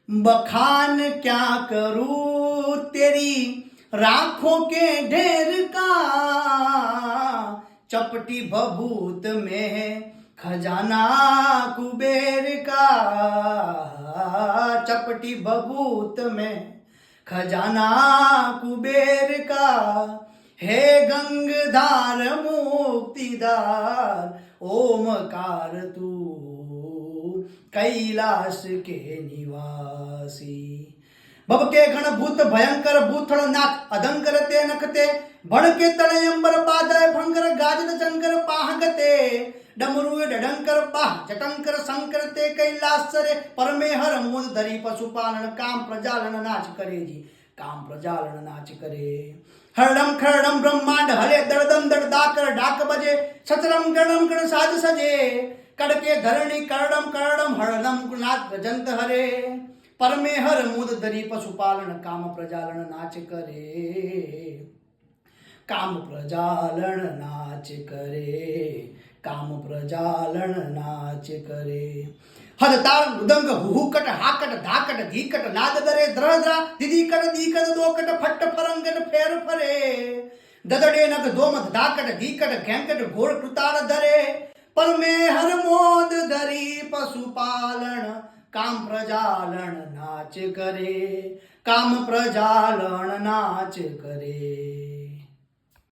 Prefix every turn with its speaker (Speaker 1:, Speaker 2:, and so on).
Speaker 1: बखान क्या करूं तेरी राखों के ढेर का, चपटी भभूत में है खजाना कुबेर का, चपटी भभूत में खजाना कुबेर का। हे गंगधार मुक्तिदार ओमकार तू कैलाश के निवासी। बबके गण भूत भयंकर भूथड़ नाथ अधंकर ते नखते, भड़के तड़े अंबर पादय भंकर गाजत जंकर पाहगते, डमरू डडंकर पाह जटंकर शंकर ते कैलाश रे, परमे हर मूल धरी पशुपालन काम प्रजालन नाच करे जी, काम प्रजालन नाच करे। हरडम खरडम ब्रह्मांड हले दड़दम दड़ दाकर डाक बजे, सतरम गणम गण साज सजे, कड़के धरणी करडम करडम हरदम नाथ गजंत हरे, परमे हर मुद धरी पशुपालन काम प्रजालन नाच करे, काम प्रजालन नाच करे, काम प्रजालन नाच करे। हद ताल मृदंग हुहुकट हाकट धाकट धीकट नाद दरे द्रद्रा दिदीकट दीकट दोकट फट फरंगट फेर फरे, ददड़े नग दोमत धाकट धीकट घेंकट घोड़ कृतार धरे, पर में हर मोद धरी पशुपालन काम प्रजालन नाच करे, काम प्रजालन नाच करे।